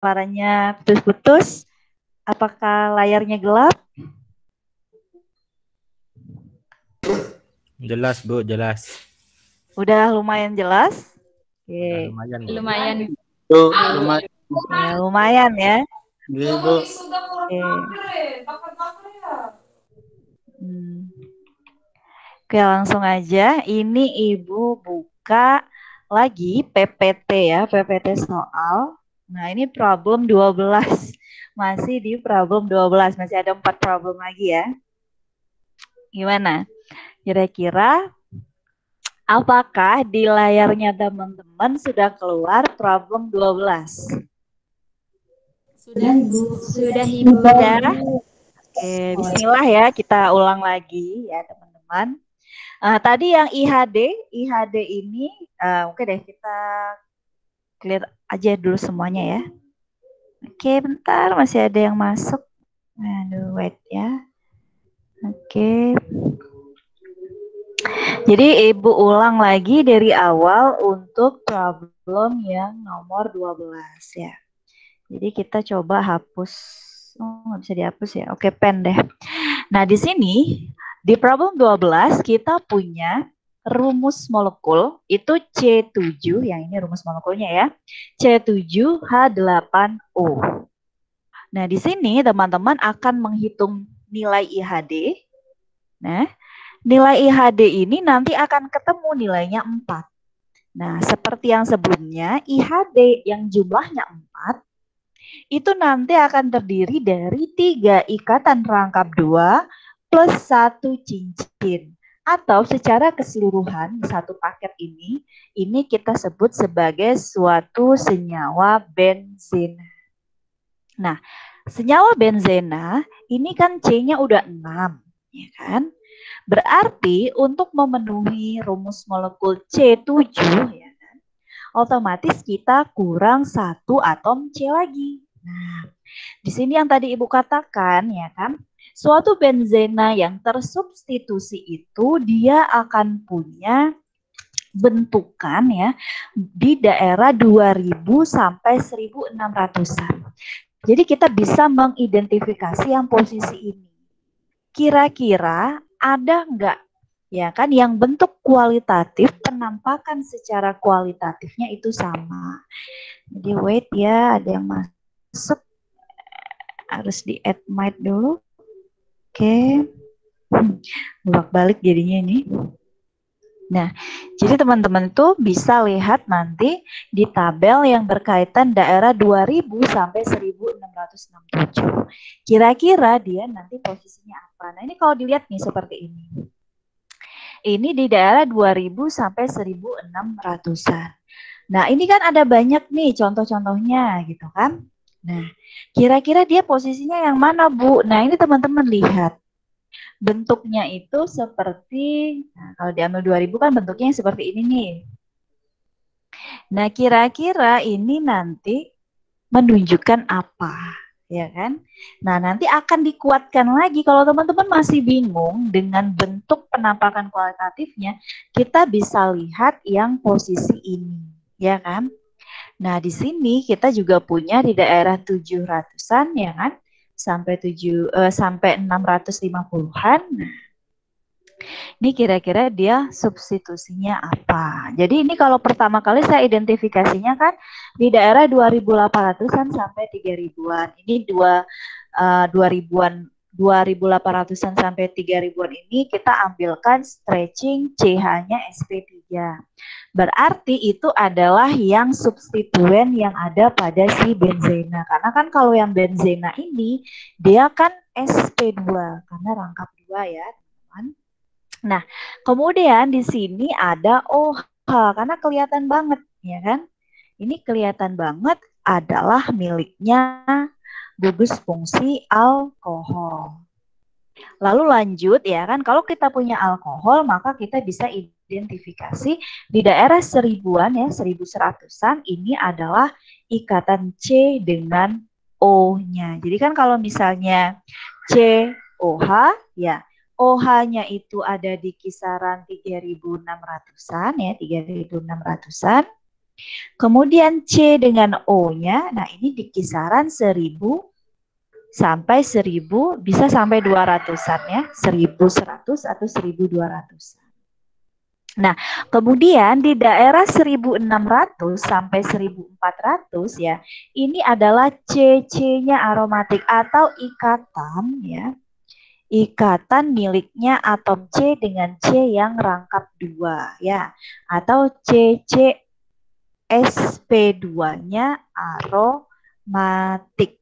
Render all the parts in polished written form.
Suaranya putus-putus. Apakah layarnya gelap? Jelas, Bu, jelas. Udah lumayan jelas? Udah Oke. lumayan, Bu. Lumayan. Lumayan. Ya, lumayan ya. Iya, Bu. Oke. Hmm. Oke, langsung aja. Ini Ibu buka lagi PPT ya, PPT soal. Nah, ini problem 12. Masih di problem 12, masih ada 4 problem lagi ya. Gimana? Kira-kira apakah di layarnya teman-teman sudah keluar problem 12? Sudah, Ibu. Sudah, Ibu. Sudah? Oke, bismillah ya, kita ulang lagi ya teman-teman. Tadi yang IHD ini, oke deh kita clear aja dulu semuanya ya. Oke, bentar masih ada yang masuk. Aduh, wait ya. Oke. Jadi Ibu ulang lagi dari awal untuk problem yang nomor 12 ya. Jadi kita coba hapus. Oh, nggak bisa dihapus ya. Oke, pen deh. Nah, di sini di problem 12 kita punya rumus molekul itu C7, yang ini rumus molekulnya ya. C7H8O. Nah, di sini teman-teman akan menghitung nilai IHD. Nah, nilai IHD ini nanti akan ketemu nilainya 4. Nah, seperti yang sebelumnya, IHD yang jumlahnya 4 itu nanti akan terdiri dari 3 ikatan rangkap 2 plus 1 cincin. Atau secara keseluruhan satu paket ini kita sebut sebagai suatu senyawa benzena. Nah, senyawa benzena ini kan C-nya udah 6, ya kan? Berarti untuk memenuhi rumus molekul C7 ya kan, otomatis kita kurang 1 atom C lagi. Nah, di sini yang tadi Ibu katakan ya kan, suatu benzena yang tersubstitusi itu dia akan punya bentukan ya di daerah 2000 sampai 1600-an. Jadi kita bisa mengidentifikasi yang posisi ini. Kira-kira ada enggak ya kan yang bentuk kualitatif, penampakan secara kualitatifnya itu sama. Jadi wait ya, ada yang masuk, harus di add mic dulu. Oke. Bolak-balik jadinya ini. Nah, jadi teman-teman tuh bisa lihat nanti di tabel yang berkaitan daerah 2000 sampai 1667. Kira-kira dia nanti posisinya apa? Nah, ini kalau dilihat nih seperti ini. Ini di daerah 2000 sampai 1600-an. Nah, ini kan ada banyak nih contoh-contohnya gitu kan. Nah, kira-kira dia posisinya yang mana, Bu? Nah, ini teman-teman lihat. Bentuknya itu seperti, nah kalau diambil 2000 kan bentuknya seperti ini nih. Nah, kira-kira ini nanti menunjukkan apa? Ya kan? Nah, nanti akan dikuatkan lagi kalau teman-teman masih bingung dengan bentuk penampakan kualitatifnya, kita bisa lihat yang posisi ini, ya kan? Nah, di sini kita juga punya di daerah 700-an ya kan? Sampai 650-an. Nah, ini kira-kira dia substitusinya apa? Jadi ini kalau pertama kali saya identifikasinya kan di daerah 2800-an sampai 3000-an. Ini 2000-an 2800-an sampai 3000-an ini kita ambilkan stretching CH-nya SP3. Berarti itu adalah yang substituen yang ada pada si benzena. Karena kan kalau yang benzena ini dia kan SP2 karena rangkap 2 ya, teman-teman. Nah, kemudian di sini ada OH karena kelihatan banget ya kan. Ini kelihatan banget adalah miliknya gugus fungsi alkohol. Lalu lanjut ya kan, kalau kita punya alkohol maka kita bisa identifikasi di daerah 1000-an ya, 1100-an ini adalah ikatan C dengan O-nya. Jadi kan kalau misalnya COH ya, OH-nya itu ada di kisaran 3600-an ya, 3600-an. Kemudian C dengan O-nya, nah ini di kisaran 1000 sampai 1000, bisa sampai 200-an ya, 1100 atau 1200. Nah, kemudian di daerah 1600 sampai 1400 ya, ini adalah CC-nya aromatik atau ikatan ya. Ikatan miliknya atom C dengan C yang rangkap 2 ya, atau CCsP2-nya aromatik.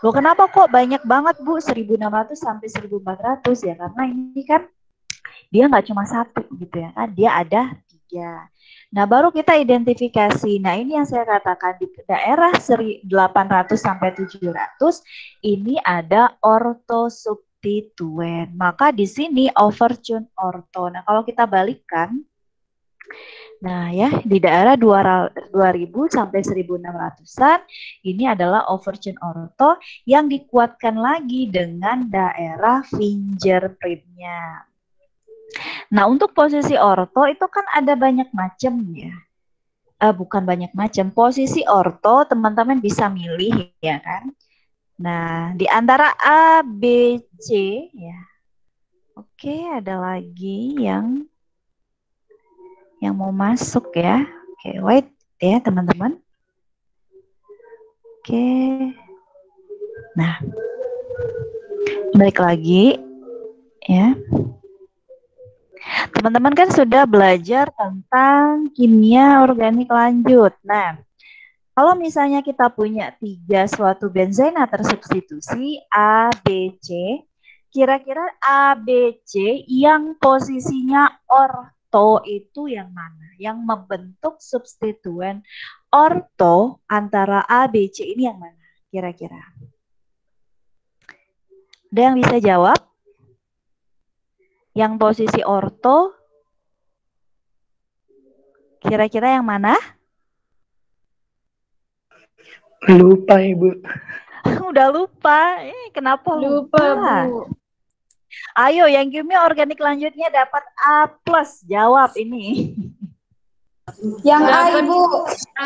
Loh, kenapa kok banyak banget Bu 1600 sampai 1400 ya? Karena ini kan dia nggak cuma satu gitu ya kan, dia ada 3. Nah, baru kita identifikasi. Nah, ini yang saya katakan di daerah 800 sampai 700 ini ada ortosubstituen. Maka di sini overtune orto. Nah, kalau kita balikkan, nah ya, di daerah 2000 sampai 1600-an ini adalah overtune orto yang dikuatkan lagi dengan daerah fingerprint-nya. Nah, untuk posisi orto itu kan ada banyak macam ya. Bukan banyak macam. Posisi orto teman-teman bisa milih ya kan. Nah, di antara A, B, C ya. Oke, ada lagi yang mau masuk ya. Oke, wait ya teman-teman. Oke. Nah, balik lagi ya. Teman-teman kan sudah belajar tentang kimia organik lanjut. Nah, kalau misalnya kita punya 3 suatu benzena tersubstitusi A, B, C, kira-kira A, B, C yang posisinya orto itu yang mana? Yang membentuk substituen orto antara A, B, C ini yang mana? Kira-kira. Ada yang bisa jawab? Yang posisi orto, kira-kira yang mana? Lupa Ibu. Udah lupa. Kenapa lupa? Bu. Ayo, yang kimia organik lanjutnya dapat A+. Jawab ini. Yang A, Ibu.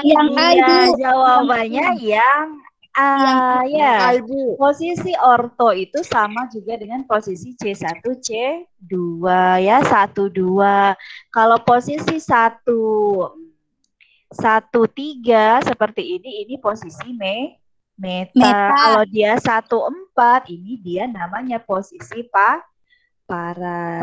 Yang A, Ibu. Jawabannya yang A. Ya. Posisi orto itu sama juga dengan posisi C1, C2 ya, 1, 2. Kalau posisi 1, 3 seperti ini posisi meta. Kalau dia 1, 4, ini dia namanya posisi para.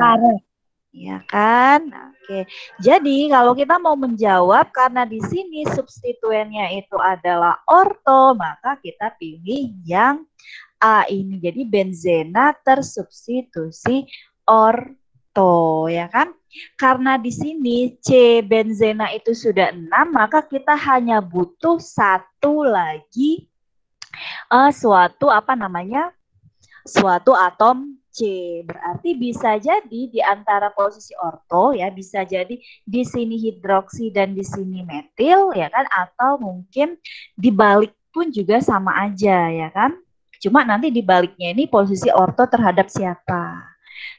Ya kan? Oke. Jadi kalau kita mau menjawab karena di sini substituennya itu adalah orto, maka kita pilih yang A ini. Jadi benzena tersubstitusi orto, ya kan? Karena di sini C benzena itu sudah 6, maka kita hanya butuh satu lagi suatu atom C. Berarti bisa jadi di antara posisi orto ya, bisa jadi di sini hidroksi dan di sini metil ya kan, atau mungkin dibalik pun juga sama aja ya kan. Cuma nanti dibaliknya ini posisi orto terhadap siapa.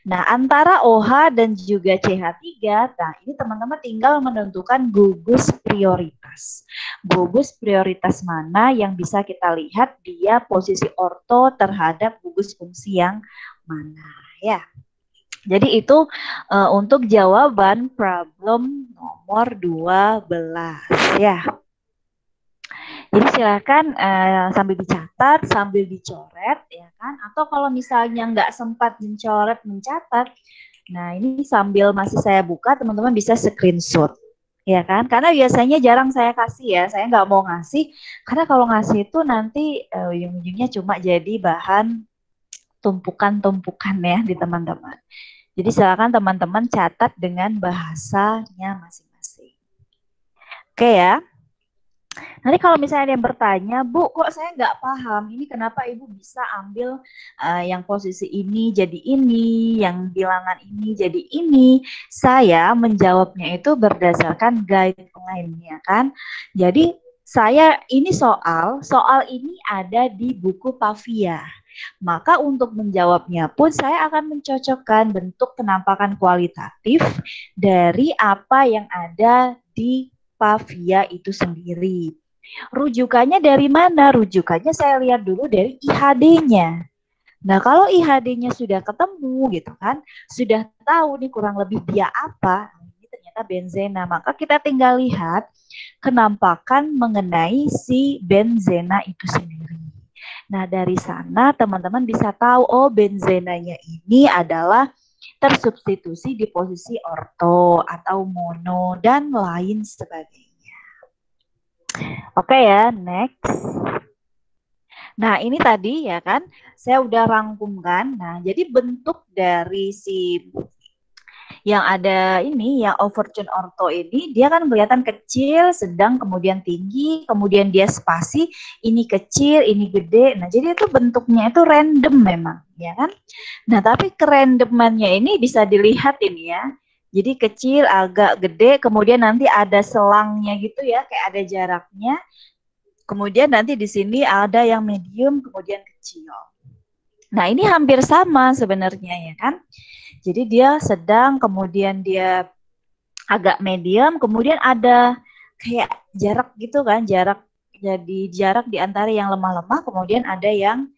Nah, antara OH dan juga CH3, nah ini teman-teman tinggal menentukan gugus prioritas. Gugus prioritas mana yang bisa kita lihat dia posisi orto terhadap gugus fungsi yang mana ya. Jadi itu untuk jawaban problem nomor 12 ya. Jadi silakan sambil dicatat, sambil dicoret ya kan. Atau kalau misalnya nggak sempat mencatat, nah ini sambil masih saya buka, teman-teman bisa screenshot ya kan. Karena biasanya jarang saya kasih ya, saya nggak mau ngasih. Karena kalau ngasih itu nanti ujung-ujungnya cuma jadi bahan tumpukan-tumpukan ya di teman-teman. Jadi silakan teman-teman catat dengan bahasanya masing-masing. Oke ya. Nanti kalau misalnya ada yang bertanya, Bu, kok saya nggak paham, ini kenapa Ibu bisa ambil yang posisi ini jadi ini, yang bilangan ini jadi ini. Saya menjawabnya itu berdasarkan guideline-nya kan. Jadi saya ini soal ini ada di buku Pavia. Maka untuk menjawabnya pun saya akan mencocokkan bentuk penampakan kualitatif dari apa yang ada di tanpa via itu sendiri. Rujukannya dari mana? Rujukannya saya lihat dulu dari IHD-nya. Nah, kalau IHD-nya sudah ketemu gitu kan, sudah tahu nih kurang lebih dia apa, ini ternyata benzena, maka kita tinggal lihat kenampakan mengenai si benzena itu sendiri. Nah, dari sana teman-teman bisa tahu, oh benzenanya ini adalah tersubstitusi di posisi orto atau mono dan lain sebagainya. Oke ya, next. Nah, ini tadi ya kan, saya udah rangkumkan. Nah, jadi bentuk dari si yang ada ini, yang overtune ortho ini, dia kan kelihatan kecil, sedang, kemudian tinggi, kemudian dia spasi, ini kecil, ini gede. Nah, jadi itu bentuknya itu random memang, ya kan? Nah, tapi kerandomannya ini bisa dilihat ini ya. Jadi kecil, agak gede, kemudian nanti ada selangnya gitu ya, kayak ada jaraknya. Kemudian nanti di sini ada yang medium, kemudian kecil. Nah, ini hampir sama sebenarnya ya kan? Jadi dia sedang, kemudian dia agak medium, kemudian ada kayak jarak gitu kan, jarak di antara yang lemah-lemah, kemudian ada yang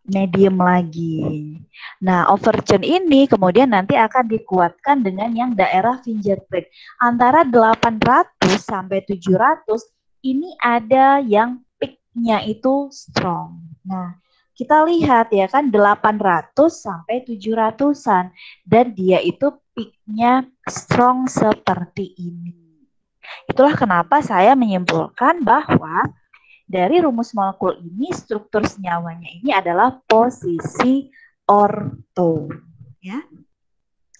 medium lagi. Nah, overtune ini kemudian nanti akan dikuatkan dengan yang daerah fingerprint. Antara 800 sampai 700 ini ada yang peak-nya itu strong. Nah, kita lihat ya kan 800 sampai 700-an dan dia itu peak-nya strong seperti ini. Itulah kenapa saya menyimpulkan bahwa dari rumus molekul ini struktur senyawanya ini adalah posisi orto, ya.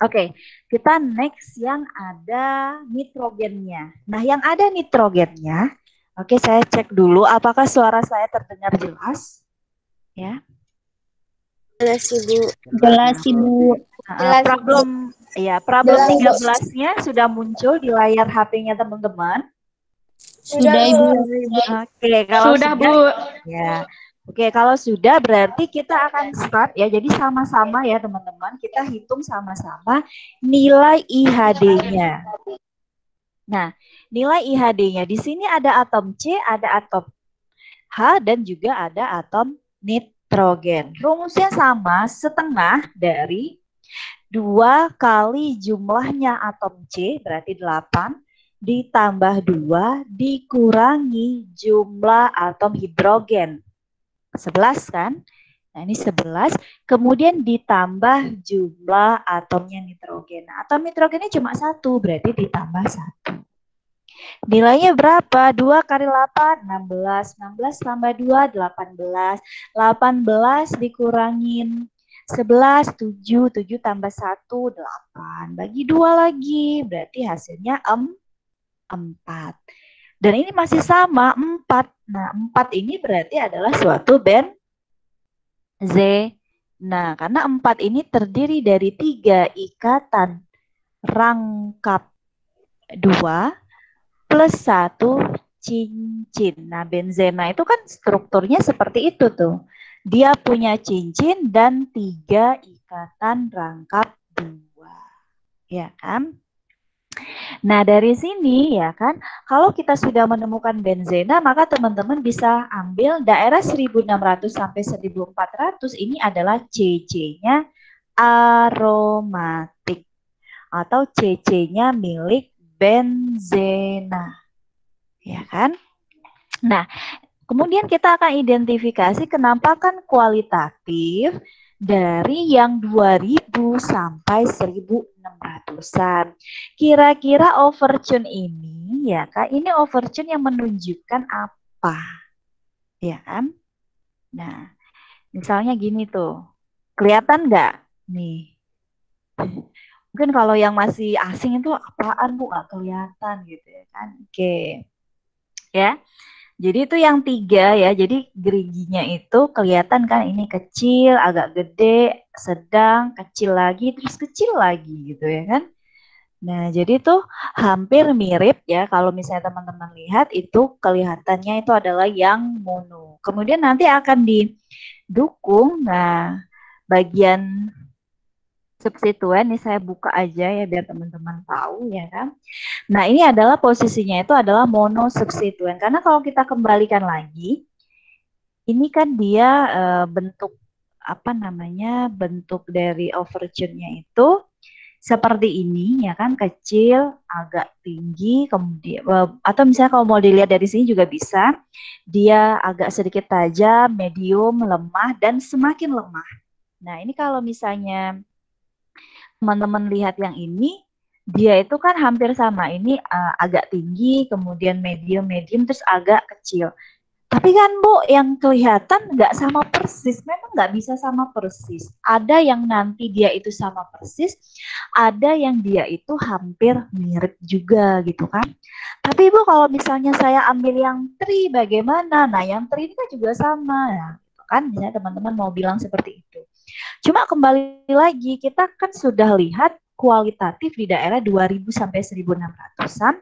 Oke, kita next yang ada nitrogennya. Nah, yang ada nitrogennya, oke, saya cek dulu apakah suara saya terdengar jelas, ya. Jelas Ibu. Jelas Ibu. Jelas, Problem, ya, problem 13-nya sudah muncul di layar HP-nya teman-teman. Sudah Ibu. Oke, kalau Sudah Bu. ya. Oke, kalau sudah berarti kita akan start ya. Jadi sama-sama ya teman-teman, kita hitung sama-sama nilai IHD-nya. Nah, nilai IHD-nya di sini ada atom C, ada atom H, dan juga ada atom nitrogen. Rumusnya sama, setengah dari 2 kali jumlahnya atom C, berarti 8, ditambah 2 dikurangi jumlah atom hidrogen. 11 kan? Nah, ini 11. Kemudian ditambah jumlah atomnya nitrogen. Nah, atom nitrogennya cuma 1, berarti ditambah 1. Nilainya berapa? 2 kali 8, 16. 16 tambah 2, 18. 18 dikurangin 11, 7. 7 tambah 1, 8. Bagi 2 lagi, berarti hasilnya 4. Dan ini masih sama, 4. Nah, 4 ini berarti adalah suatu benzena. Karena 4 ini terdiri dari 3 ikatan rangkap 2 plus 1 cincin. Nah, benzena itu kan strukturnya seperti itu tuh. Dia punya cincin dan 3 ikatan rangkap 2. Ya kan? Nah, dari sini ya kan, kalau kita sudah menemukan benzena, maka teman-teman bisa ambil daerah 1600 sampai 1400 ini adalah CC-nya aromatik atau CC-nya milik benzena. Ya kan? Nah, kemudian kita akan identifikasi kenampakan kualitatif dari yang 2000 sampai 1600-an. Kira-kira overtune ini ya Kak, ini overtune yang menunjukkan apa? Ya kan? Nah, misalnya gini tuh. Kelihatan nggak? Nih. Mungkin kalau yang masih asing itu apaan Bu? Nggak kelihatan gitu ya kan. Oke. Ya. Jadi itu yang 3 ya, jadi geriginya itu kelihatan kan ini kecil, agak gede, sedang, kecil lagi, terus kecil lagi gitu ya kan. Nah jadi itu hampir mirip ya, kalau misalnya teman-teman lihat itu kelihatannya itu adalah yang mono. Kemudian nanti akan didukung, nah bagian substituen. Ini saya buka aja ya biar teman-teman tahu ya kan. Nah, ini adalah posisinya itu adalah monosubstituen. Karena kalau kita kembalikan lagi, ini kan dia bentuk apa namanya? Bentuk dari overtune-nya itu seperti ini ya kan, kecil, agak tinggi, kemudian atau misalnya kalau mau dilihat dari sini juga bisa. Dia agak sedikit tajam, medium, lemah dan semakin lemah. Nah, ini kalau misalnya teman-teman lihat yang ini, dia itu kan hampir sama. Ini agak tinggi, kemudian medium, terus agak kecil. Tapi kan Bu, yang kelihatan nggak sama persis. Memang nggak bisa sama persis. Ada yang nanti dia itu sama persis, ada yang dia itu hampir mirip juga gitu kan. Tapi Bu, kalau misalnya saya ambil yang tri, bagaimana? Nah, yang tri ini kan juga sama. Nah, gitu kan, misalnya teman-teman mau bilang seperti itu. Cuma kembali lagi, kita kan sudah lihat kualitatif di daerah 2000 sampai 1600-an.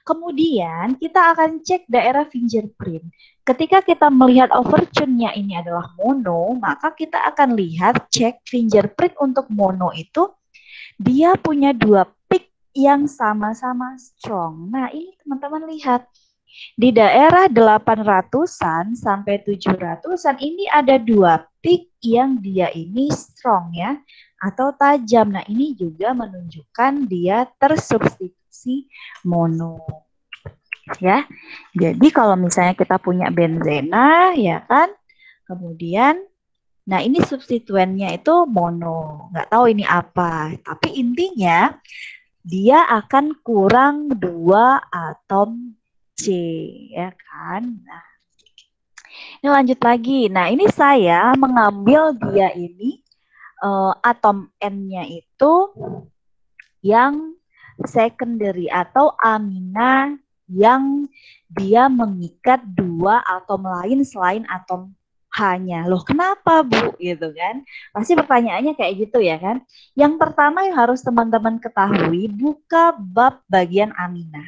Kemudian kita akan cek daerah fingerprint. Ketika kita melihat overtune-nya ini adalah mono, maka kita akan lihat cek fingerprint untuk mono itu dia punya dua peak yang sama-sama strong. Nah, ini teman-teman lihat. Di daerah 800-an sampai 700-an ini ada dua peak yang dia ini strong ya atau tajam. Nah, ini juga menunjukkan dia tersubstitusi mono. Ya. Jadi kalau misalnya kita punya benzena ya kan. Kemudian nah ini substituennya itu mono. Nggak tahu ini apa, tapi intinya dia akan kurang 2 atom C ya kan. Nah, ini lanjut lagi. Nah, ini saya mengambil dia ini atom N-nya itu yang secondary atau amina yang dia mengikat 2 atom lain selain atom H-nya. Loh, kenapa Bu? Gitu kan. Pasti pertanyaannya kayak gitu ya kan. Yang pertama yang harus teman-teman ketahui, buka bab bagian amina.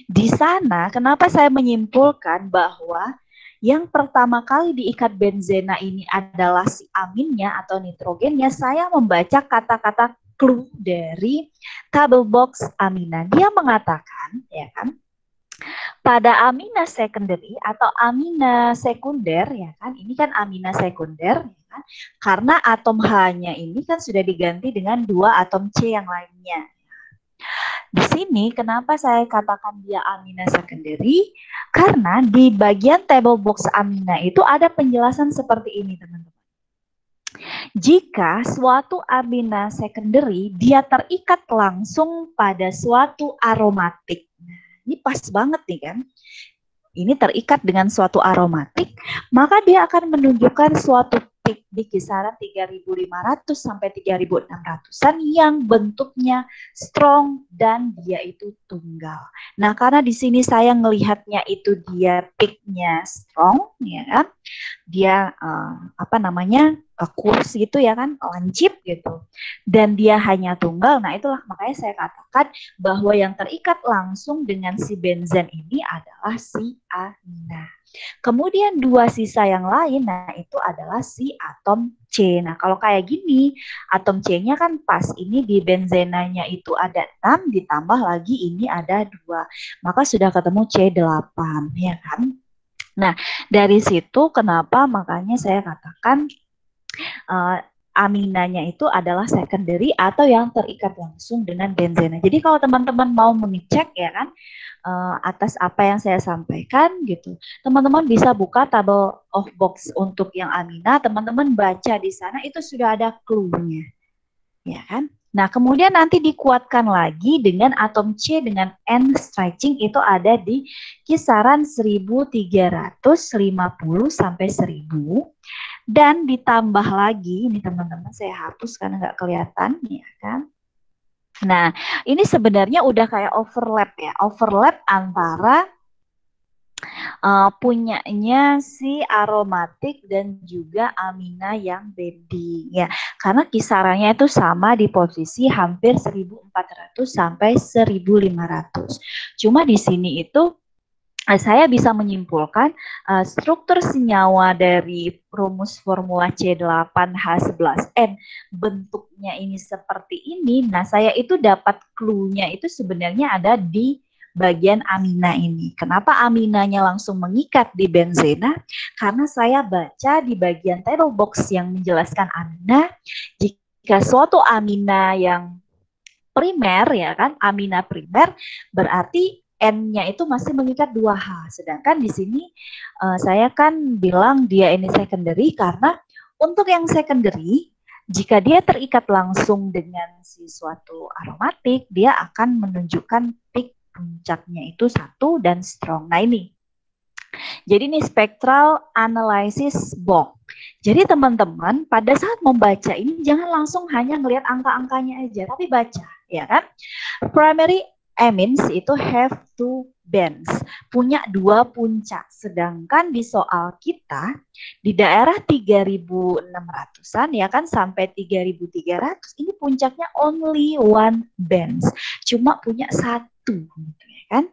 Di sana, kenapa saya menyimpulkan bahwa yang pertama kali diikat benzena ini adalah si aminnya atau nitrogennya, saya membaca kata-kata clue dari tabel box amina. Dia mengatakan, ya kan, pada amina secondary atau amina sekunder, ya kan, ini kan amina sekunder, ya kan, karena atom H-nya ini kan sudah diganti dengan 2 atom C yang lainnya. Di sini kenapa saya katakan dia amina secondary? Karena di bagian table box amina itu ada penjelasan seperti ini, teman-teman. Jika suatu amina secondary dia terikat langsung pada suatu aromatik. Nah, ini pas banget nih kan. Ini terikat dengan suatu aromatik, maka dia akan menunjukkan suatu peak di kisaran 3.500 sampai 3.600-an yang bentuknya strong dan dia itu tunggal. Nah, karena di sini saya melihatnya itu dia peaknya strong, ya kan? Dia apa namanya kurs gitu ya kan, lancip gitu. Dan dia hanya tunggal. Nah, itulah makanya saya katakan bahwa yang terikat langsung dengan si benzen ini adalah si amina. Kemudian 2 sisa yang lain, nah itu adalah si atom C. Nah, kalau kayak gini, atom C-nya kan pas. Ini di benzenanya itu ada 6, ditambah lagi ini ada 2. Maka sudah ketemu C8, ya kan? Nah, dari situ kenapa makanya saya katakan aminanya itu adalah secondary atau yang terikat langsung dengan benzena. Jadi kalau teman-teman mau mengecek ya kan atas apa yang saya sampaikan gitu, teman-teman bisa buka table of box untuk yang amina, teman-teman baca di sana itu sudah ada clue-nya, ya kan? Nah, kemudian nanti dikuatkan lagi dengan atom C dengan N stretching itu ada di kisaran 1350 sampai 1000. Dan ditambah lagi, ini teman-teman saya hapus karena nggak kelihatan, ya kan? Nah, ini sebenarnya udah kayak overlap ya, overlap antara punyanya si aromatik dan juga amina yang bending ya. Karena kisarannya itu sama di posisi hampir 1400 sampai 1500. Cuma di sini itu saya bisa menyimpulkan struktur senyawa dari rumus formula C8H11N bentuknya ini seperti ini. Nah, saya itu dapat clue-nya itu sebenarnya ada di bagian amina ini. Kenapa aminanya langsung mengikat di benzena? Karena saya baca di bagian table box yang menjelaskan amina, jika suatu amina yang primer ya kan, amina primer berarti N-nya itu masih mengikat 2H. Sedangkan di sini saya kan bilang dia ini secondary karena untuk yang secondary jika dia terikat langsung dengan si suatu aromatik, dia akan menunjukkan peak puncaknya itu 1 dan strong. Nah ini. Jadi ini spectral analysis box. Jadi teman-teman pada saat membaca ini jangan langsung hanya melihat angka-angkanya aja, tapi baca, ya kan? Primary amines itu have two bands, punya 2 puncak. Sedangkan di soal kita di daerah 3.600-an ya kan sampai 3.300 ini puncaknya only one bands, cuma punya 1 gitu ya kan.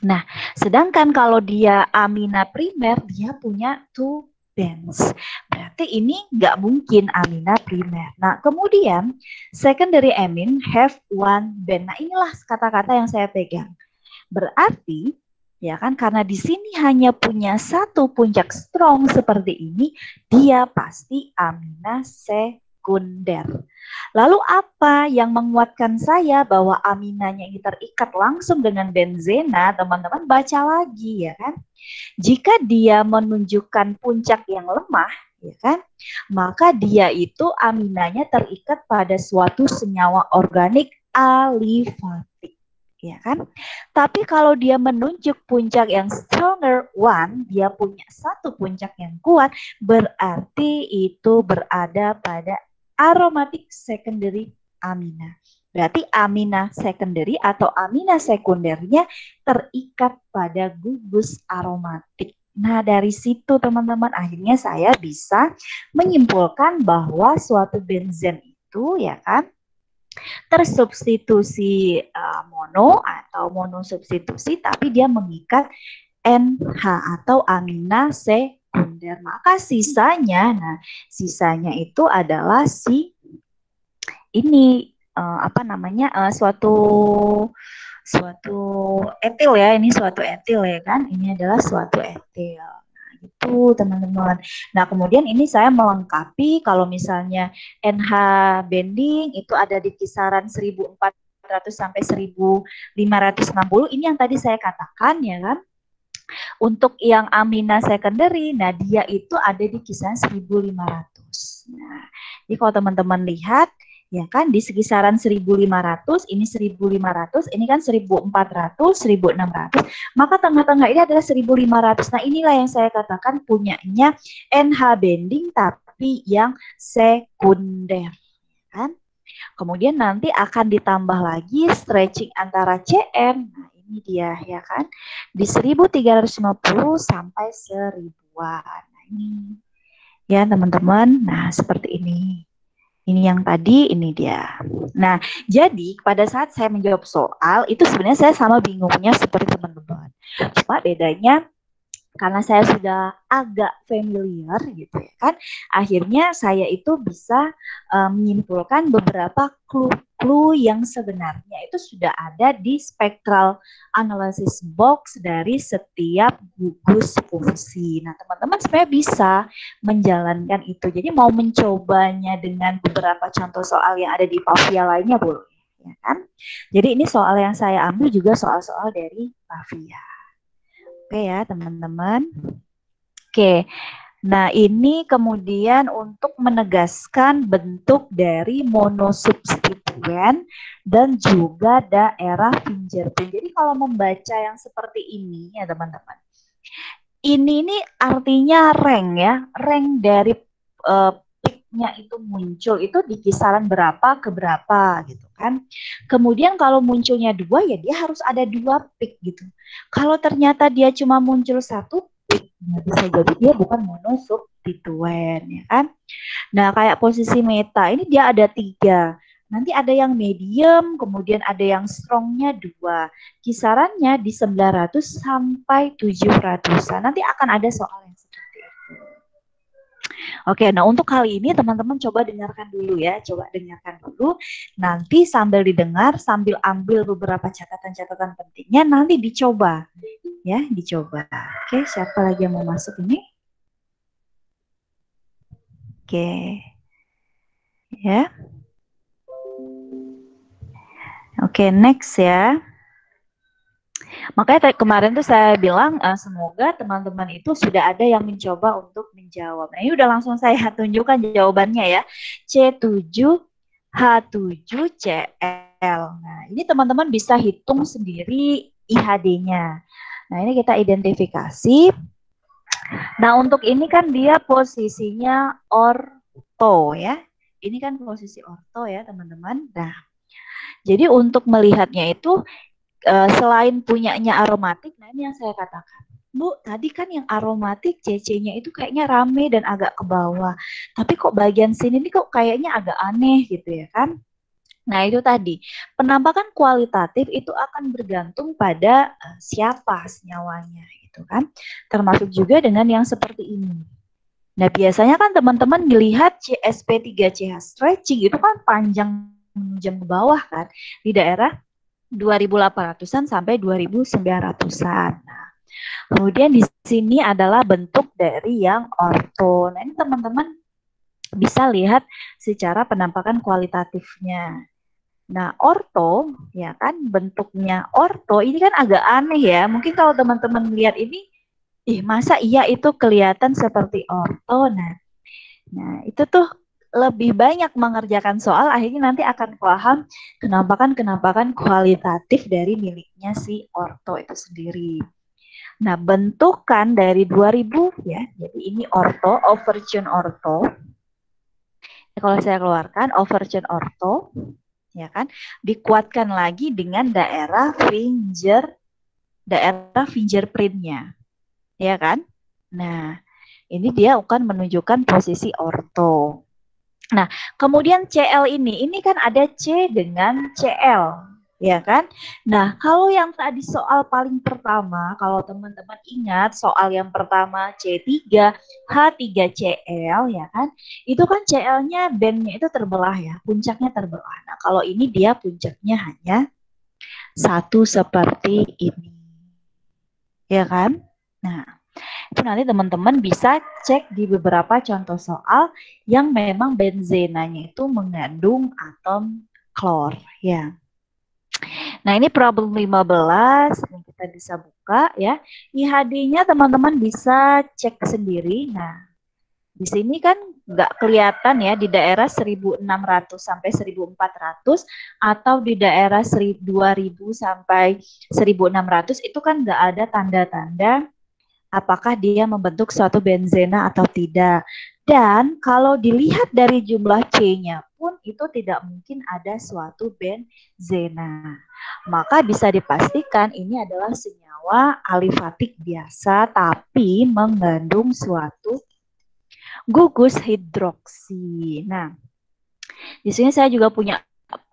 Nah, sedangkan kalau dia amina primer dia punya 2 bands. Berarti ini nggak mungkin amina primer. Nah, kemudian secondary amine have 1 band. Nah, inilah kata-kata yang saya pegang. Berarti ya kan karena di sini hanya punya 1 puncak strong seperti ini, dia pasti amina sekunder. Lalu apa yang menguatkan saya bahwa aminanya ini terikat langsung dengan benzena? Teman-teman baca lagi ya kan. Jika dia menunjukkan puncak yang lemah, ya kan, maka dia itu aminanya terikat pada suatu senyawa organik alifatik, ya kan. Tapi kalau dia menunjuk puncak yang stronger one, dia punya 1 puncak yang kuat, berarti itu berada pada aromatic secondary amina. Berarti amina secondary atau amina sekundernya terikat pada gugus aromatik. Nah, dari situ teman-teman akhirnya saya bisa menyimpulkan bahwa suatu benzen itu ya kan tersubstitusi mono atau monosubstitusi tapi dia mengikat NH atau amina sekunder. Maka sisanya, nah sisanya itu adalah si ini suatu etil ya, ini suatu etil ya kan, ini adalah suatu etil. Nah, itu teman-teman. Nah, kemudian ini saya melengkapi kalau misalnya NH bending itu ada di kisaran 1400 sampai 1560, ini yang tadi saya katakan ya kan. Untuk yang amina secondary, nah dia itu ada di kisaran 1500. Nah, jadi kalau teman-teman lihat ya kan di kisaran 1500, ini 1500, ini kan 1400, 1600, maka tengah-tengah ini adalah 1500. Nah, inilah yang saya katakan punyanya NH bending tapi yang sekunder kan. Kemudian nanti akan ditambah lagi stretching antara CN. Nah, ini dia ya kan. Di 1350 sampai 1000-an. Nah, ini ya teman-teman. Nah, seperti ini. Ini yang tadi, ini dia. Nah, jadi pada saat saya menjawab soal, itu sebenarnya saya sama bingungnya seperti teman-teman. Cuma bedanya, karena saya sudah agak familiar gitu ya kan, akhirnya saya itu bisa menyimpulkan beberapa clue yang sebenarnya itu sudah ada di spectral analysis box dari setiap gugus fungsi. Nah, teman-teman sebenarnya bisa menjalankan itu. Jadi mau mencobanya dengan beberapa contoh soal yang ada di Pavia lainnya boleh, ya kan? Jadi ini soal yang saya ambil juga soal-soal dari Pavia. Oke ya teman-teman. Oke, nah ini kemudian untuk menegaskan bentuk dari monosubstituen dan juga daerah fingerprint. Jadi kalau membaca yang seperti ini ya teman-teman, ini artinya rank ya, rank dari peaknya itu muncul itu di kisaran berapa ke berapa gitu kan. Kemudian kalau munculnya 2 ya dia harus ada 2 peak gitu. Kalau ternyata dia cuma muncul 1 peak, ya bisa jadi dia bukan monosubstituen ya kan. Nah kayak posisi meta ini dia ada 3. Nanti ada yang medium, kemudian ada yang strongnya 2. Kisarannya di 900 sampai 700-an. Nanti akan ada soal yang seperti itu. Oke, nah untuk kali ini teman-teman coba dengarkan dulu ya. Coba dengarkan dulu. Nanti sambil didengar, sambil ambil beberapa catatan-catatan pentingnya, nanti dicoba. Ya, dicoba. Oke, siapa lagi yang mau masuk ini? Oke. Ya. Oke, next ya. Makanya kemarin tuh saya bilang semoga teman-teman itu sudah ada yang mencoba untuk menjawab. Nah, ini udah langsung saya tunjukkan jawabannya ya. C7H7Cl. Nah, ini teman-teman bisa hitung sendiri IHD-nya. Nah, ini kita identifikasi. Nah, untuk ini kan dia posisinya orto ya. Ini kan posisi orto ya, teman-teman. Nah, jadi untuk melihatnya itu selain punyanya aromatik, nah ini yang saya katakan. Bu, tadi kan yang aromatik CC-nya itu kayaknya rame dan agak ke bawah. Tapi kok bagian sini ini kok kayaknya agak aneh gitu ya kan. Nah itu tadi, penampakan kualitatif itu akan bergantung pada siapa senyawanya gitu kan. Termasuk juga dengan yang seperti ini. Nah biasanya kan teman-teman melihat CSP3CH stretching itu kan panjang jam ke bawah kan. Di daerah 2.800-an sampai 2.900-an. Nah, kemudian di sini adalah bentuk dari yang orto. Nah, ini teman-teman bisa lihat secara penampakan kualitatifnya. Nah, orto, ya kan, bentuknya orto ini kan agak aneh ya. Mungkin kalau teman-teman lihat ini, masa iya itu kelihatan seperti orto. Nah itu tuh lebih banyak mengerjakan soal, akhirnya nanti akan paham kenampakan kualitatif dari miliknya si orto itu sendiri. Nah, bentukan dari 2000 ya. Jadi ini orto, overtune orto. Kalau saya keluarkan overtune orto, ya kan, dikuatkan lagi dengan daerah fingerprintnya, ya kan. Nah, ini dia akan menunjukkan posisi orto. Nah, kemudian CL ini kan ada C dengan CL, ya kan? Nah, kalau yang tadi soal paling pertama, kalau teman-teman ingat soal yang pertama C3, H3Cl, ya kan? Itu kan CL-nya bandnya itu terbelah ya, puncaknya terbelah. Nah, kalau ini dia puncaknya hanya satu seperti ini, ya kan? Nah, itu nanti teman-teman bisa cek di beberapa contoh soal yang memang benzenanya itu mengandung atom klor ya. Nah, ini problem 15 yang kita bisa buka ya. IHD-nya teman-teman bisa cek sendiri. Nah, di sini kan nggak kelihatan ya di daerah 1.600 sampai 1.400 atau di daerah 2.000 sampai 1.600 itu kan nggak ada tanda-tanda apakah dia membentuk suatu benzena atau tidak. Dan kalau dilihat dari jumlah C-nya pun itu tidak mungkin ada suatu benzena. Maka bisa dipastikan ini adalah senyawa alifatik biasa tapi mengandung suatu gugus hidroksi. Nah, di sini saya juga punya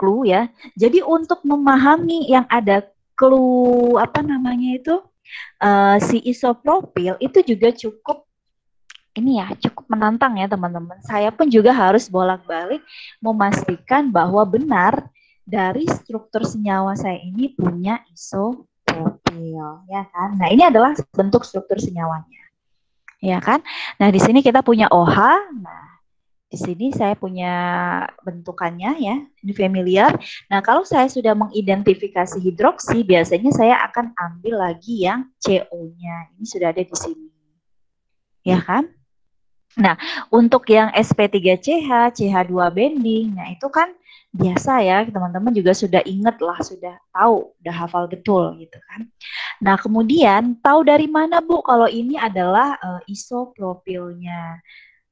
clue ya. Jadi untuk memahami yang ada clue apa namanya itu si isopropil itu juga cukup cukup menantang ya teman-teman. Saya pun juga harus bolak-balik memastikan bahwa benar dari struktur senyawa saya ini punya isopropil, ya kan? Nah, ini adalah bentuk struktur senyawanya. Ya kan? Nah, di sini kita punya OH. Nah, di sini saya punya bentukannya ya, ini familiar. Nah, kalau saya sudah mengidentifikasi hidroksi, biasanya saya akan ambil lagi yang CO-nya. Ini sudah ada di sini. Ya kan? Nah, untuk yang sp3ch, CH2 bending, nah itu kan biasa ya, teman-teman juga sudah ingat lah, sudah tahu, udah hafal betul gitu kan. Nah, kemudian tahu dari mana Bu kalau ini adalah isopropilnya.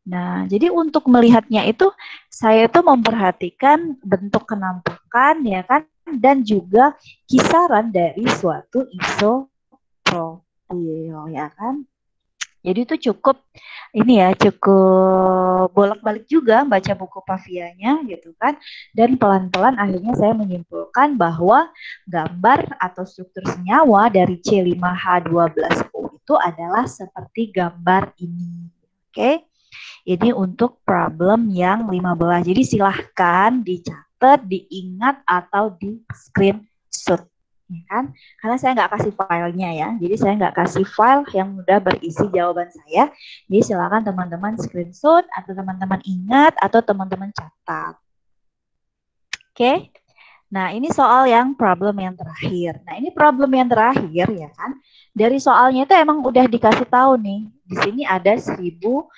Nah, jadi untuk melihatnya itu saya tuh memperhatikan bentuk kenampakan ya kan dan juga kisaran dari suatu isopropil ya kan. Jadi itu cukup ini ya, cukup bolak-balik juga baca buku Pavianya gitu kan. Dan pelan-pelan akhirnya saya menyimpulkan bahwa gambar atau struktur senyawa dari C5H12O itu adalah seperti gambar ini. Oke. Ini untuk problem yang 15. Jadi silahkan dicatat, diingat atau di screenshot. Ya kan? Karena saya nggak kasih filenya ya, jadi saya nggak kasih file yang udah berisi jawaban saya. Jadi silakan teman-teman screenshot atau teman-teman ingat atau teman-teman catat. Oke, nah ini soal yang problem yang terakhir. Nah ini problem yang terakhir ya kan, dari soalnya itu emang udah dikasih tahu nih, di sini ada 1718.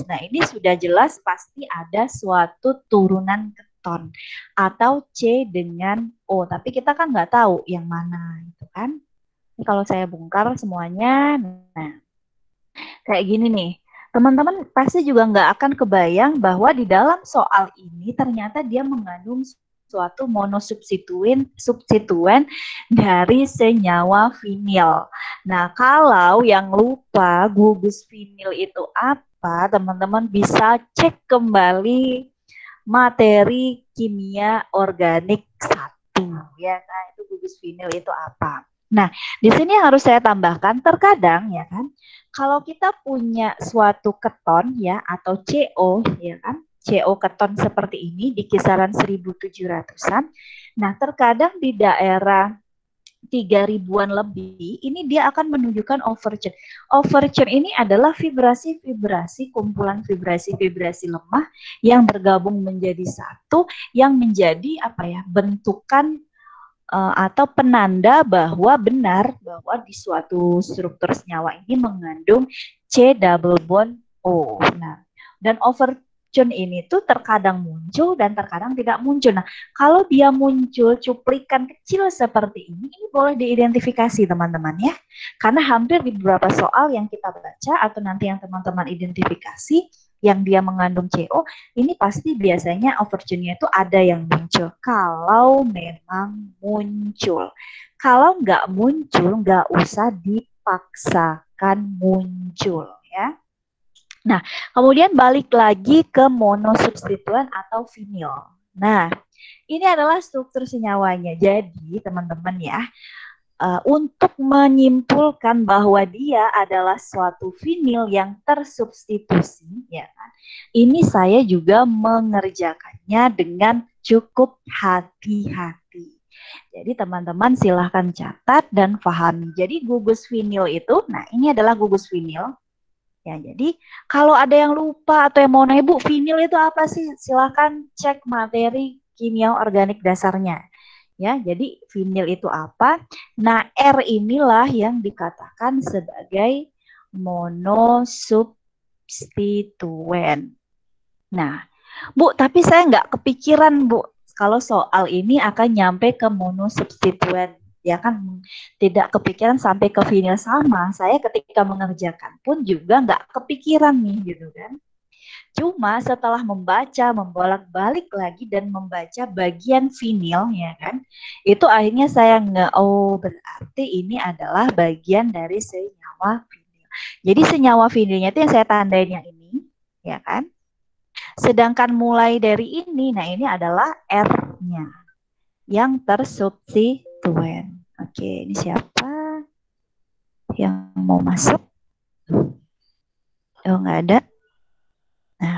Nah ini sudah jelas pasti ada suatu turunan keton atau C dengan O, tapi kita kan nggak tahu yang mana gitu kan. Ini kalau saya bongkar semuanya, nah kayak gini nih. Teman-teman pasti juga nggak akan kebayang bahwa di dalam soal ini ternyata dia mengandung suatu monosubstituen dari senyawa vinil. Nah, kalau yang lupa gugus vinil itu apa, teman-teman bisa cek kembali materi kimia organik 1 ya kan, itu gugus vinil itu apa. Nah, di sini harus saya tambahkan, terkadang ya kan, kalau kita punya suatu keton ya atau CO ya kan, CO keton seperti ini di kisaran 1700-an. Nah, terkadang di daerah 3000-an lebih, ini dia akan menunjukkan overturn. Overturn ini adalah vibrasi-vibrasi, kumpulan vibrasi-vibrasi lemah yang bergabung menjadi satu, yang menjadi apa ya, bentukan atau penanda bahwa benar bahwa di suatu struktur senyawa ini mengandung C double bond O. Nah, dan overturn ini tuh terkadang muncul dan terkadang tidak muncul. Nah, kalau dia muncul cuplikan kecil seperti ini boleh diidentifikasi teman-teman ya. Karena hampir di beberapa soal yang kita baca atau nanti yang teman-teman identifikasi yang dia mengandung CO, ini pasti biasanya overturn-nya itu ada yang muncul. Kalau memang muncul. Kalau nggak muncul, nggak usah dipaksakan muncul ya. Nah, kemudian balik lagi ke monosubstituen atau vinil. Nah, ini adalah struktur senyawanya. Jadi, teman-teman ya, untuk menyimpulkan bahwa dia adalah suatu vinil yang tersubstitusi, ya kan? Ini saya juga mengerjakannya dengan cukup hati-hati. Jadi teman-teman silahkan catat dan pahami. Jadi gugus vinil itu, nah ini adalah gugus vinil. Ya, jadi kalau ada yang lupa atau yang mau nanya, Bu, vinil itu apa sih? Silahkan cek materi kimia organik dasarnya. Ya, jadi vinil itu apa? Nah, R inilah yang dikatakan sebagai monosubstituen. Nah, Bu, tapi saya nggak kepikiran, Bu, kalau soal ini akan nyampe ke monosubstituen. Ya kan, tidak kepikiran sampai ke vinil. Sama, saya ketika mengerjakan pun juga nggak kepikiran nih gitu kan. Cuma setelah membaca, membolak-balik lagi dan membaca bagian vinil ya kan, itu akhirnya saya oh berarti ini adalah bagian dari senyawa vinil. Jadi senyawa vinilnya itu yang saya tandain yang ini ya kan. Sedangkan mulai dari ini, nah ini adalah R-nya yang tersubstituen. Oke, ini siapa yang mau masuk? Oh, nggak ada. Nah,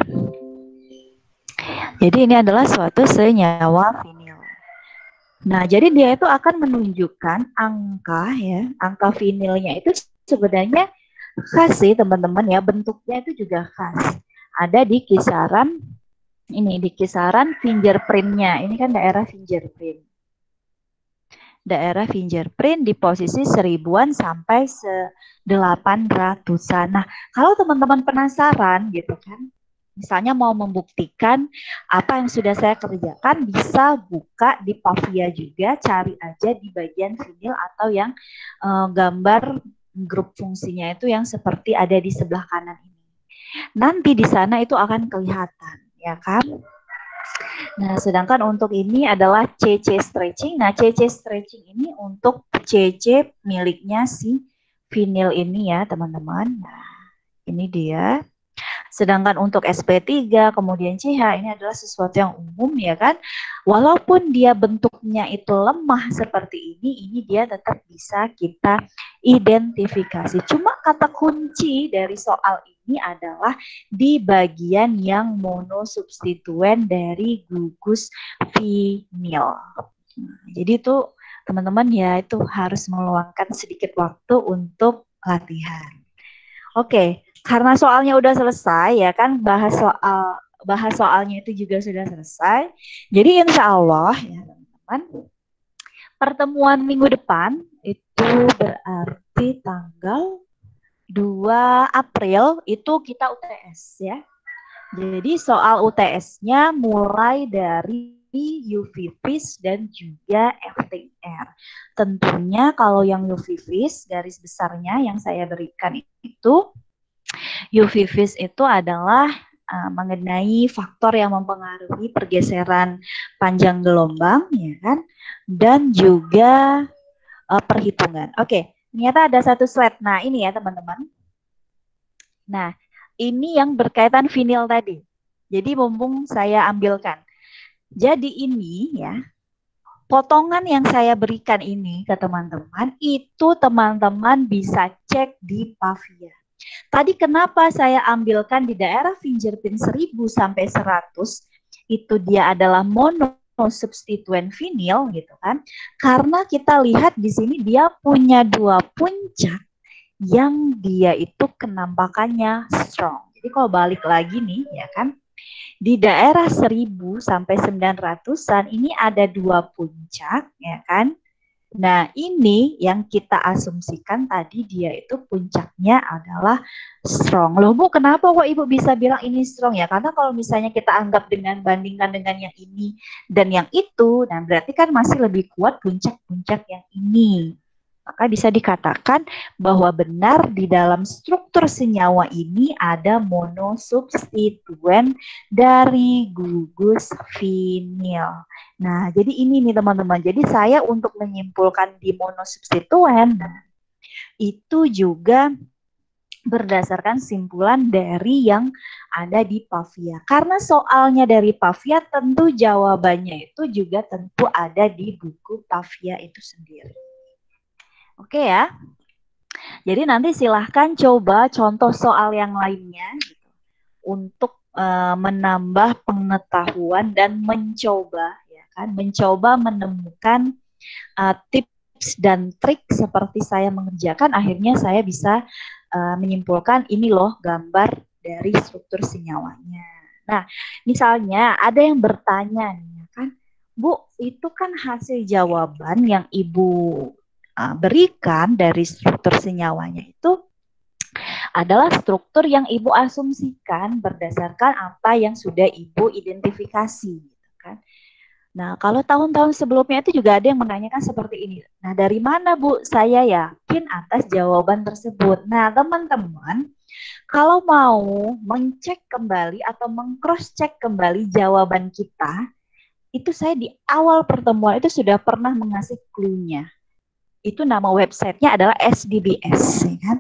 jadi ini adalah suatu senyawa vinil. Nah, jadi dia itu akan menunjukkan angka ya, angka vinilnya itu sebenarnya khas sih teman-teman ya, bentuknya itu juga khas. Ada di kisaran ini, di kisaran fingerprintnya. Ini kan daerah fingerprint. Daerah fingerprint di posisi 1000-an sampai 800-an. Nah, kalau teman-teman penasaran gitu kan, misalnya mau membuktikan apa yang sudah saya kerjakan, bisa buka di Pavia juga, cari aja di bagian vinil atau yang gambar grup fungsinya itu yang seperti ada di sebelah kanan ini. Nanti di sana itu akan kelihatan, ya kan? Nah, sedangkan untuk ini adalah CC stretching. Nah, CC stretching ini untuk CC miliknya si vinil ini ya teman-teman. Nah, ini dia. Sedangkan untuk SP3 kemudian CH ini adalah sesuatu yang umum ya kan. Walaupun dia bentuknya itu lemah seperti ini dia tetap bisa kita identifikasi. Cuma kata kunci dari soal ini adalah di bagian yang monosubstituen dari gugus vinil. Jadi itu teman-teman ya itu harus meluangkan sedikit waktu untuk latihan. Oke, karena soalnya udah selesai ya kan bahas soalnya itu juga sudah selesai. Jadi insya Allah ya teman-teman pertemuan minggu depan itu berarti tanggal 2 April itu kita UTS ya. Jadi soal UTS-nya mulai dari UV-VIS dan juga FTR. Tentunya kalau yang UV-VIS garis besarnya yang saya berikan itu UV-VIS itu adalah mengenai faktor yang mempengaruhi pergeseran panjang gelombang ya kan dan juga perhitungan. Oke, ternyata ada satu slide. Nah, ini ya teman-teman. Nah, ini yang berkaitan vinil tadi. Jadi mumpung saya ambilkan. Jadi ini ya, potongan yang saya berikan ini ke teman-teman, itu teman-teman bisa cek di Pavia. Tadi kenapa saya ambilkan di daerah fingerprint 1000 sampai 100, itu dia adalah monosubstituen vinil gitu kan. Karena kita lihat di sini dia punya dua puncak yang dia itu kenampakannya strong. Jadi kalau balik lagi nih ya kan, di daerah 1000 sampai 900-an ini ada dua puncak ya kan. Nah ini yang kita asumsikan tadi dia itu puncaknya adalah strong. Loh Bu, kenapa kok Ibu bisa bilang ini strong ya? Karena kalau misalnya kita anggap bandingkan dengan yang ini dan yang itu, nah berarti kan masih lebih kuat puncak-puncak yang ini. Maka bisa dikatakan bahwa benar di dalam struktur senyawa ini ada monosubstituen dari gugus vinil. Nah, jadi ini nih teman-teman. Jadi saya untuk menyimpulkan di monosubstituen itu juga berdasarkan simpulan dari yang ada di Pavia. Karena soalnya dari Pavia tentu jawabannya itu juga tentu ada di buku Pavia itu sendiri. Oke ya. Jadi nanti silahkan coba contoh soal yang lainnya gitu, untuk menambah pengetahuan dan mencoba ya kan, mencoba menemukan tips dan trik seperti saya mengerjakan, akhirnya saya bisa menyimpulkan ini loh gambar dari struktur senyawanya. Nah, misalnya ada yang bertanya nih kan, Bu, itu kan hasil jawaban yang Ibu berikan dari struktur senyawanya itu adalah struktur yang Ibu asumsikan berdasarkan apa yang sudah Ibu identifikasi gitu kan. Nah, kalau tahun-tahun sebelumnya itu juga ada yang menanyakan seperti ini. Nah, dari mana Bu saya yakin atas jawaban tersebut? Nah, teman-teman, kalau mau mengcek kembali atau meng-cross check kembali jawaban kita, itu saya di awal pertemuan itu sudah pernah mengasih clue-nya. Itu nama websitenya adalah SDBS, ya kan?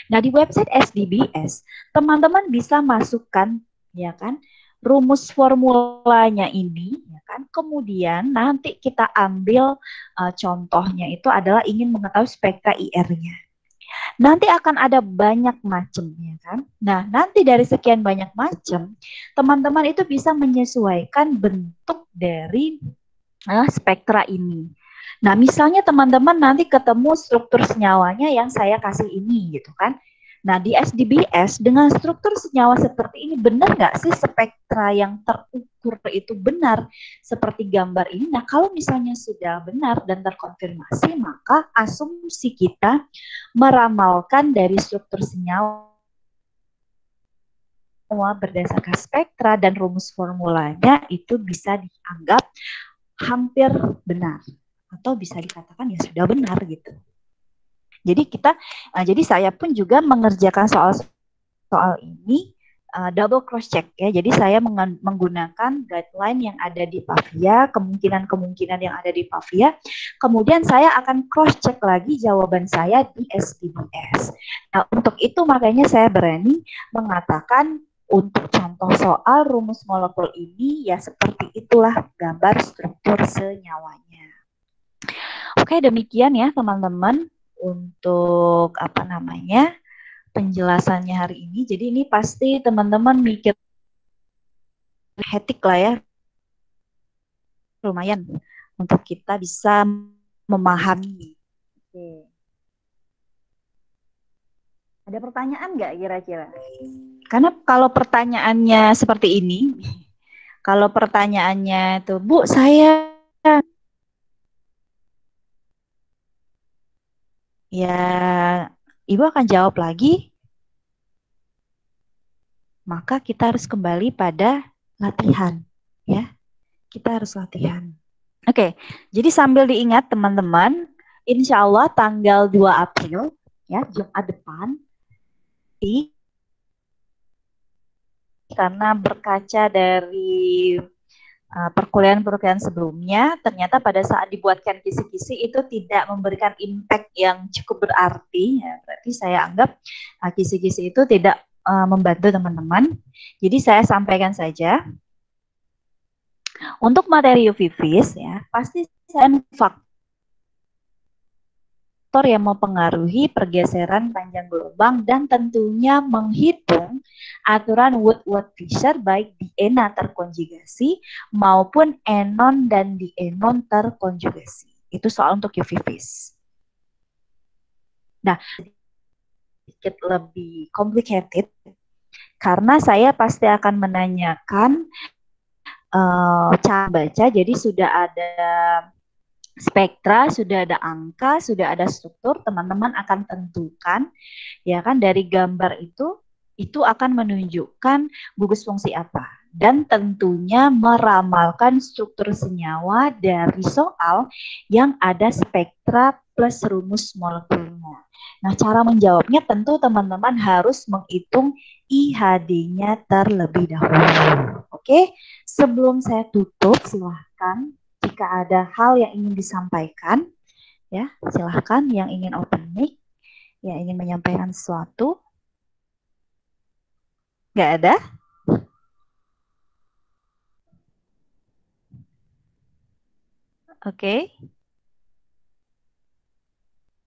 Nah di website SDBS teman-teman bisa masukkan, ya kan, rumus formulanya ini, ya kan? Kemudian nanti kita ambil contohnya itu adalah ingin mengetahui spektra IR-nya. Nanti akan ada banyak macam, ya kan? Nah nanti dari sekian banyak macam, teman-teman itu bisa menyesuaikan bentuk dari spektra ini. Nah, misalnya teman-teman nanti ketemu struktur senyawanya yang saya kasih ini gitu kan. Nah, di SDBS dengan struktur senyawa seperti ini benar nggak sih spektra yang terukur itu benar seperti gambar ini? Nah, kalau misalnya sudah benar dan terkonfirmasi, maka asumsi kita meramalkan dari struktur senyawa berdasarkan spektra dan rumus formulanya itu bisa dianggap hampir benar. Atau bisa dikatakan ya sudah benar gitu. Jadi jadi saya pun juga mengerjakan soal ini double cross check ya. Jadi saya menggunakan guideline yang ada di Pavia, kemungkinan-kemungkinan yang ada di Pavia. Kemudian saya akan cross check lagi jawaban saya di SPBS. Nah, untuk itu makanya saya berani mengatakan untuk contoh soal rumus molekul ini ya seperti itulah gambar struktur senyawanya. Oke, demikian ya teman-teman untuk penjelasannya hari ini. Jadi ini pasti teman-teman mikir hetik lah ya, lumayan untuk kita bisa memahami. Oke. Ada pertanyaan nggak kira-kira? Karena kalau pertanyaannya seperti ini, kalau pertanyaannya itu, Bu, saya ya, Ibu akan jawab lagi, maka kita harus kembali pada latihan, ya. Kita harus latihan. Oke, jadi sambil diingat teman-teman, insya Allah tanggal 2 April, ya, Jumat depan, karena berkaca dari perkuliahan-perkuliahan sebelumnya, ternyata pada saat dibuatkan kisi-kisi itu tidak memberikan impact yang cukup berarti. Ya, berarti saya anggap kisi-kisi itu tidak membantu teman-teman. Jadi saya sampaikan saja. Untuk materi UV-Vis, ya, pasti saya faktor yang mempengaruhi pergeseran panjang gelombang dan tentunya menghitung aturan Woodward-Fisher baik diena terkonjugasi maupun enon dan dienon terkonjugasi. Itu soal untuk UV-Vis. Nah, sedikit lebih complicated karena saya pasti akan menanyakan cara baca. Jadi sudah ada spektra, sudah ada angka, sudah ada struktur, teman-teman akan tentukan ya kan dari gambar itu akan menunjukkan gugus fungsi apa dan tentunya meramalkan struktur senyawa dari soal yang ada spektra plus rumus molekulnya. Nah, cara menjawabnya tentu teman-teman harus menghitung IHD-nya terlebih dahulu. Oke, sebelum saya tutup silahkan jika ada hal yang ingin disampaikan, ya silahkan yang ingin open mic, yang ingin menyampaikan sesuatu. Nggak ada? Oke.